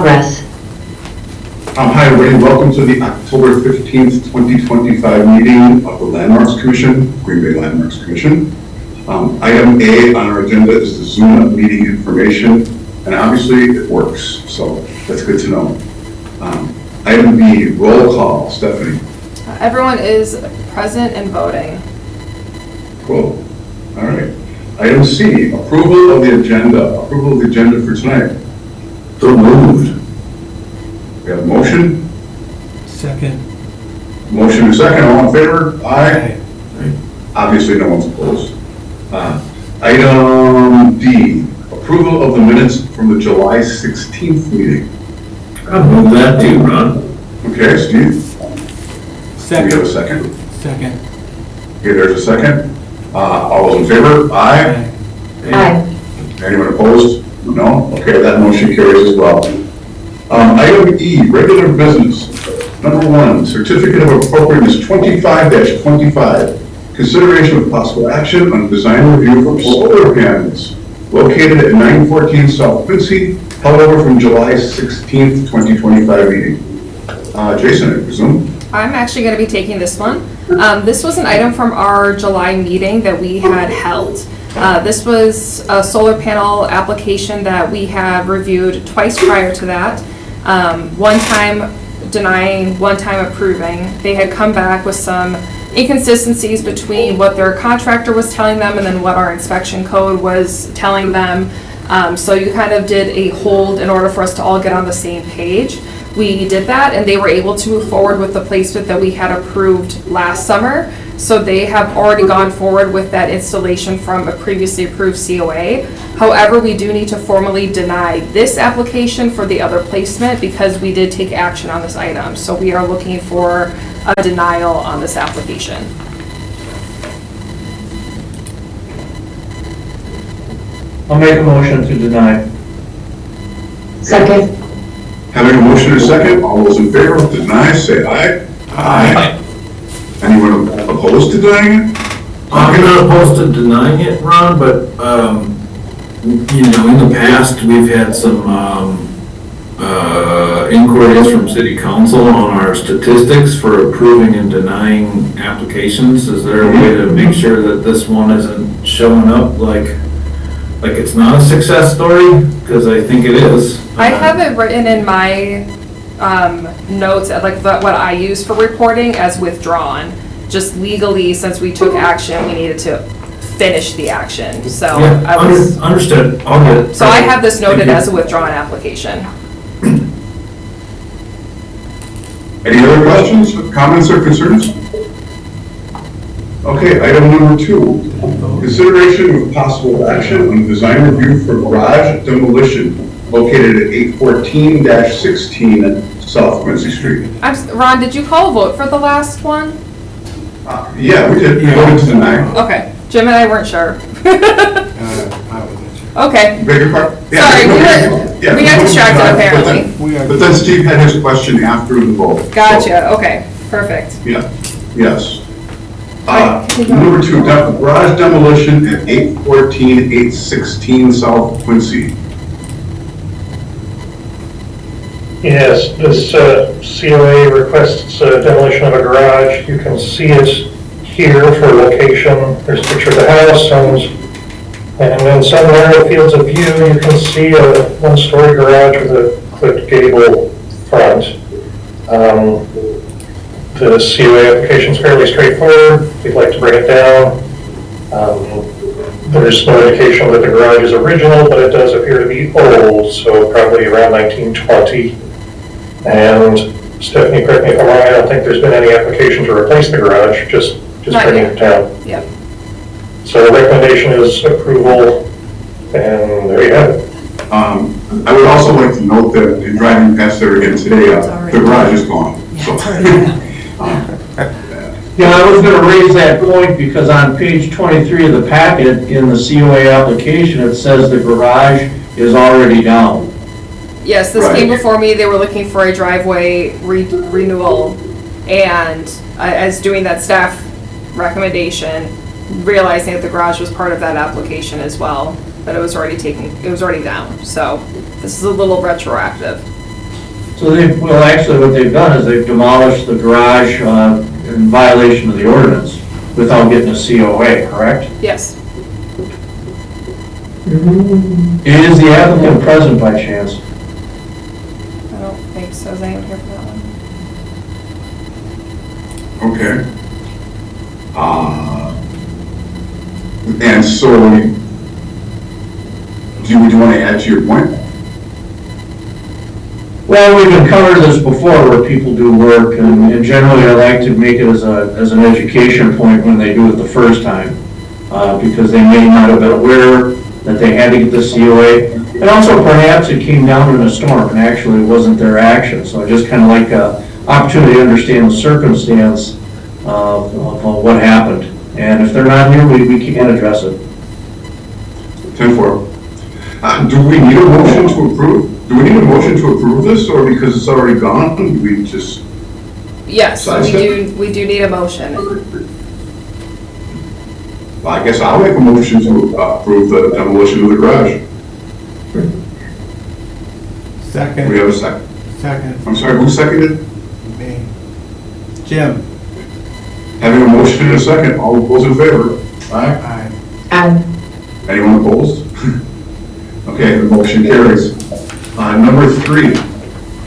Progress. Hi, everybody. Welcome to the October 15th, 2025 meeting of the Landmarks Commission, Green Bay Landmarks Commission. Item A on our agenda is the Zoom up meeting information, and obviously it works, so that's good to know. Item B, roll call. Stephanie. Everyone is present and voting. Cool. All right. Item C, approval of the agenda. Approval of the agenda for tonight. So moved. We have a motion. Second. Motion and second. All in favor? Aye. Obviously, no one's opposed. Item D, approval of the minutes from the July 16th meeting. I'll move that too, Ron. Okay, Steve? Do we have a second? Second. Okay, there's a second. All those in favor? Aye. Aye. Anyone opposed? No? Okay, that motion carries as well. Item E, regular business. Number 1, certificate of appropriateness 25-25. Consideration of possible action on design review for solar panels located at 914 South Quincy, held over from July 16th, 2025 meeting. Jason, I presume? I'm actually going to be taking this one. This was an item from our July meeting that we had held. This was a solar panel application that we have reviewed twice prior to that. One time denying, one time approving. They had come back with some inconsistencies between what their contractor was telling them and then what our inspection code was telling them. So you kind of did a hold in order for us to all get on the same page. We did that and they were able to move forward with the placement that we had approved last summer. So they have already gone forward with that installation from a previously approved COA. However, we do need to formally deny this application for the other placement because we did take action on this item. So we are looking for a denial on this application. I'll make a motion to deny. Second. Having a motion and a second, all those in favor of deny, say aye. Aye. Anyone opposed to denying it? I'm not opposed to denying it, Ron, but, you know, in the past, we've had some, inquiries from city council on our statistics for approving and denying applications. Is there a way to make sure that this one isn't showing up like it's not a success story? Because I think it is. I have it written in my notes, like what I use for reporting as withdrawn. Just legally, since we took action, we needed to finish the action. So Yeah, I was. understood. I'll get it. So I have this noted Thank you. as a withdrawn application. Any other questions, comments, or concerns? Okay, item number 2, consideration of possible action on design review for garage demolition located at 814-16 South Quincy Street. Ron, did you call a vote for the last one? Yeah, we did, voted to deny. Okay, Jim and I weren't sure. I wasn't sure. Okay, Beg your pardon? sorry, we got distracted apparently. But then Steve had his question after the vote. so- Gotcha, okay, perfect. Yeah, yes. Right, keep going. Number 2, garage demolition at 816 South Quincy. Yes, this COA requests demolition of a garage. You can see it here for location. There's a picture of the house, and then somewhere in the fields of view, you can see a one-story garage with a clipped gable front. The COA application is fairly straightforward. We'd like to bring it down. There's no indication that the garage is original, but it does appear to be old, so probably around 1920. And Stephanie, correct me if I'm wrong, I don't think there's been any application to replace the garage, just Not bringing yet. it down. Yep. So the recommendation is approval, and there you have it. I would also like to note that in driving past there again today, the garage is gone. So, Yeah, I was gonna raise that point because on page 23 of the packet in the COA application, it says the garage is already down. Yes, this Right. came before me. They were looking for a driveway renewal, and as doing that staff recommendation, realizing that the garage was part of that application as well, that it was already down. So this is a little retroactive. So well, actually, what they've done is they've demolished the garage in violation of the ordinance without getting a COA, correct? Yes. Is the applicant present by chance? I don't think so. Is anyone here for that one? Okay. And so, would you want to add to your point? Well, we've encountered this before where people do work, and generally I like to make it as an education point when they do it the first time, because they may not have been aware that they had to get the COA. And also perhaps it came down in a storm and actually it wasn't their action, so I just kind of like an opportunity to understand the circumstance of what happened. And if they're not here, we can address it. 10-4. Do we need a motion to approve? Do we need a motion to approve this, or because it's already gone, we just? Yes, Sidestep? we do need a motion. Well, I guess I'll make a motion to approve the demolition of the garage. Second. We have a second. Second. I'm sorry, who seconded? Me. Jim. Having a motion and a second, all those in favor? Aye. Aye. Anyone opposed? Okay, the motion carries. Number 3,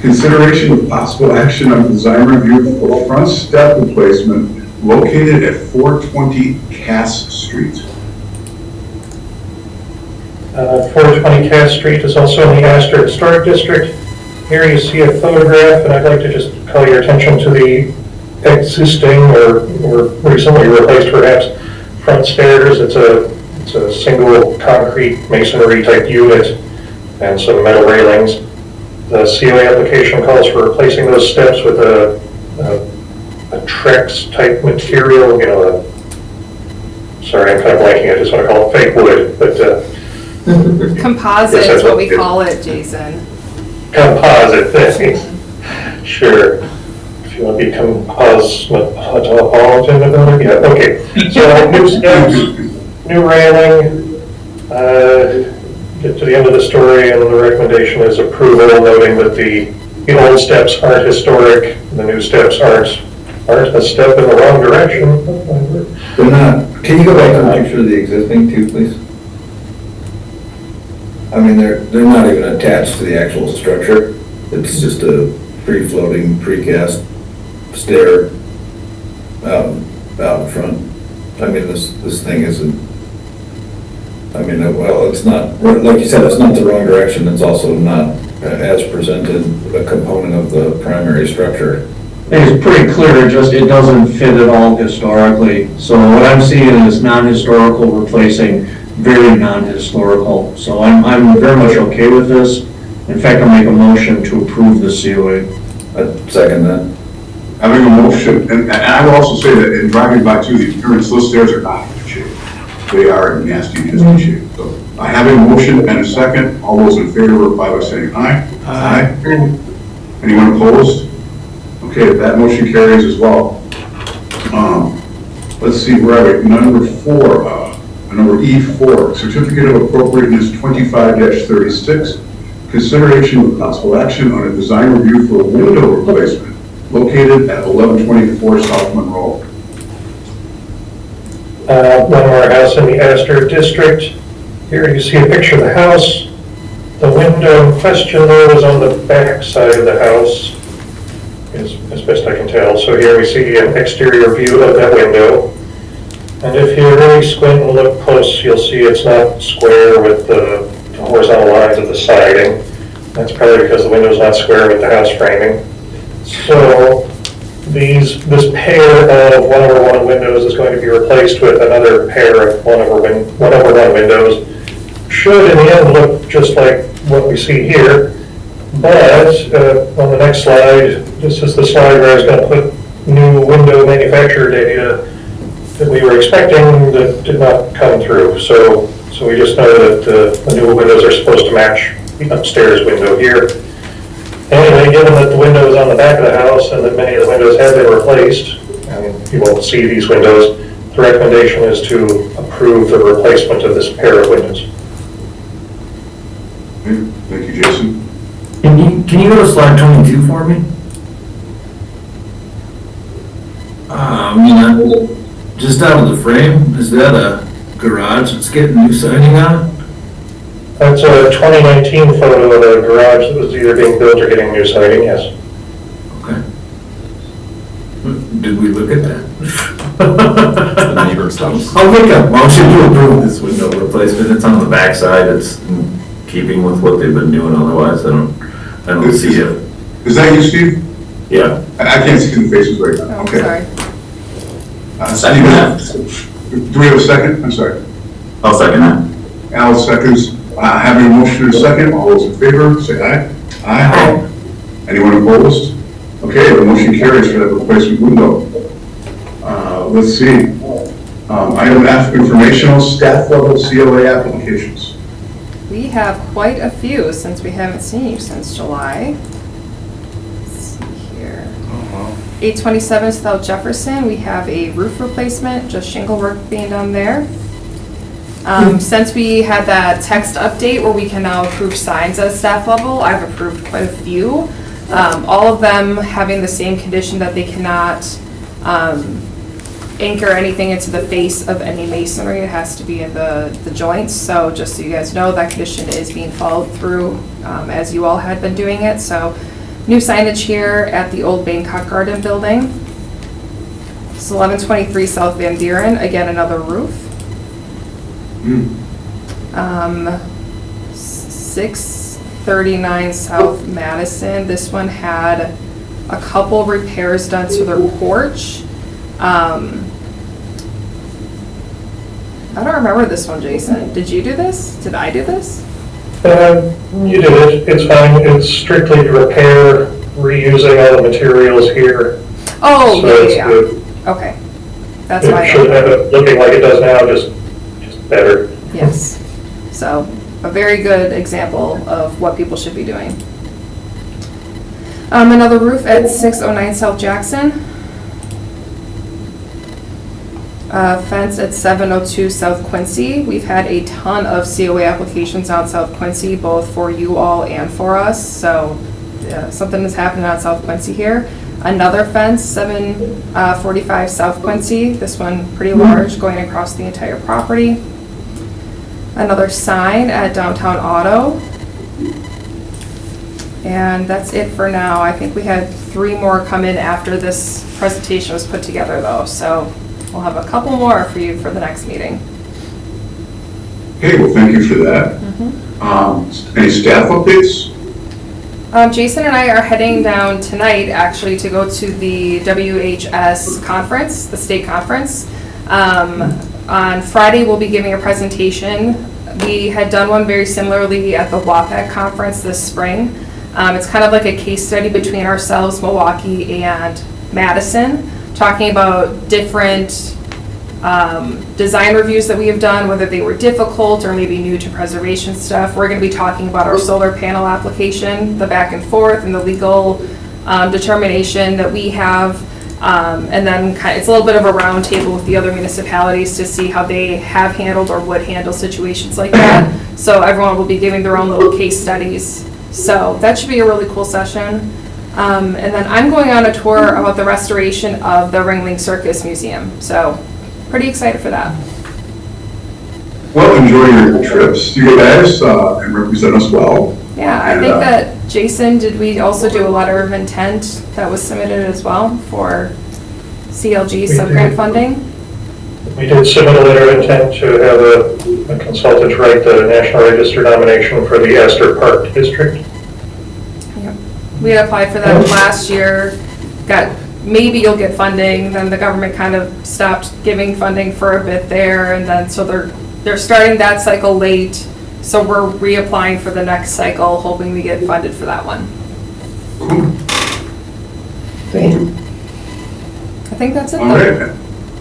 consideration of possible action on design review for front step replacement located at 420 Cass Street. 420 Cass Street is also in the Astor Historic District. Here you see a photograph, and I'd like to just call your attention to the existing or recently replaced perhaps front stairs. It's a single concrete masonry type unit and some metal railings. The COA application calls for replacing those steps with a Trex type material, you know, sorry, I'm kind of blanking, I just want to call it fake wood, but Composite Yes, is I what we will. call it, Jason. composite thing. Sure. If you want to be cosmopolitan about it, yeah, okay. So new steps, new railing, get to the end of the story, and the recommendation is approval, noting that the old steps aren't historic, the new steps aren't a step in the wrong direction. They're not, can you go back to the picture of the existing too, please? I mean, they're not even attached to the actual structure. It's just a free-floating, precast stair out in front. I mean, this thing isn't, I mean, well, it's not, like you said, it's not the wrong direction. It's also not, as presented, a component of the primary structure. I think it's pretty clear, just it doesn't fit at all historically. So what I'm seeing is non-historical replacing very non-historical. So I'm very much okay with this. In fact, I'll make a motion to approve the COA. I second that. Having a motion, and I will also say that in driving by too, the appearance, those stairs are not in good shape. They are in nasty shape. So I have a motion and a second. All those in favor reply by saying aye. Aye. Anyone opposed? Okay, that motion carries as well. Let's see, where are we? Number 4, number E4, certificate of appropriateness 25-36, consideration of possible action on a design review for a window replacement located at 1124 South Monroe. One more house in the Astor District. Here you see a picture of the house. The window in question though is on the back side of the house, as best I can tell. So here we see an exterior view of that window. And if you really squint and look close, you'll see it's not square with the horizontal lines of the siding. That's probably because the window's not square with the house framing. So this pair of 1/1 windows is going to be replaced with another pair of 1/1 windows. Should in the end look just like what we see here, but on the next slide, this is the slide where I was going to put new window manufacturer data that we were expecting that did not come through. So we just know that the new windows are supposed to match the upstairs window here. Anyway, given that the window is on the back of the house and that many of the windows have been replaced, and you won't see these windows, the recommendation is to approve the replacement of this pair of windows. Okay, thank you, Jason. Can Can you go to slide 22 for me? Just out of the frame, is that a garage that's getting new siding on it? That's a 2019 photo of a garage that was either being built or getting new siding, yes. Okay. Did we look at that? The neighbor's house. I'll make a motion to approve this window replacement. It's on the backside. It's in keeping with what they've been doing. Otherwise, I don't see it. Is that you, Steve? Yeah. I can't see the faces right now. Oh, Okay. sorry. Second that. Steve, do we have a second? I'm sorry. I'll second that. Al seconds. Having a motion and a second, all those in favor, say aye. Aye. Anyone opposed? Okay, the motion carries for that replacement window. Let's see. Item F, informational staff level COA applications. We have quite a few since we haven't seen you since July. Let's see here. 827 South Jefferson, we have a roof replacement, just shingle work being done there. Since we had that text update where we can now approve signs at staff level, I've approved quite a few. All of them having the same condition that they cannot anchor anything into the face of any masonry. It has to be in the joints. So just so you guys know, that condition is being followed through as you all had been doing it. So new signage here at the old Bangkok Garden building. It's 1123 South Van Buren, again, another roof. 639 South Madison. This one had a couple repairs done to their porch. I don't remember this one, Jason. Did you do this? Did I do this? You did it, it's fine, it's strictly to repair, reusing all the materials here. Oh, So yeah, it's yeah, good. yeah. Okay. That's It why. should have it looking like it does now, just better. Yes. So, a very good example of what people should be doing. Another roof at 609 South Jackson. Fence at 702 South Quincy. We've had a ton of COA applications on South Quincy, both for you all and for us. So, something is happening on South Quincy here. Another fence, 745 South Quincy. This one pretty large, going across the entire property. Another sign at Downtown Auto. And that's it for now. I think we had 3 more come in after this presentation was put together though. So we'll have a couple more for you for the next meeting. Okay, well, thank you for that. Any staff updates? Jason and I are heading down tonight actually to go to the WHS conference, the state conference. On Friday, we'll be giving a presentation. We had done one very similarly at the WAPEC conference this spring. It's kind of like a case study between ourselves, Milwaukee, and Madison, talking about different design reviews that we have done, whether they were difficult or maybe new to preservation stuff. We're going to be talking about our solar panel application, the back and forth, and the legal determination that we have. And then it's a little bit of a round table with the other municipalities to see how they have handled or would handle situations like that. So everyone will be giving their own little case studies. So that should be a really cool session. And then I'm going on a tour about the restoration of the Ringling Circus Museum. So pretty excited for that. Well, enjoy your trips, you guys, and represent us well. Yeah, I think that, Jason, did we also do a letter of intent that was submitted as well for CLG subgrant funding? We did submit a letter of intent to have a consultant write the National Register nomination for the Astor Park District. Yep. We had applied for that last year, maybe you'll get funding, then the government kind of stopped giving funding for a bit there, and then so they're starting that cycle late, so we're reapplying for the next cycle, hoping we get funded for that one. I think that's it All though. right.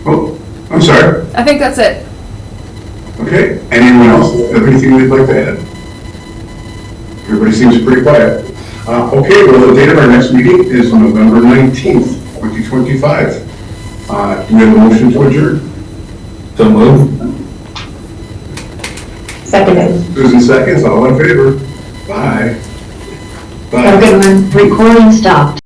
Oh, I'm sorry. I think that's it. Okay, anyone else have anything they'd like to add? Everybody seems pretty quiet. Okay, well, the date of our next meeting is November 19th, 2025. Do we have a motion to adjourn? So move. Seconded. Susan seconds, all in favor? Bye. Bye. Have a good one. Recording stopped.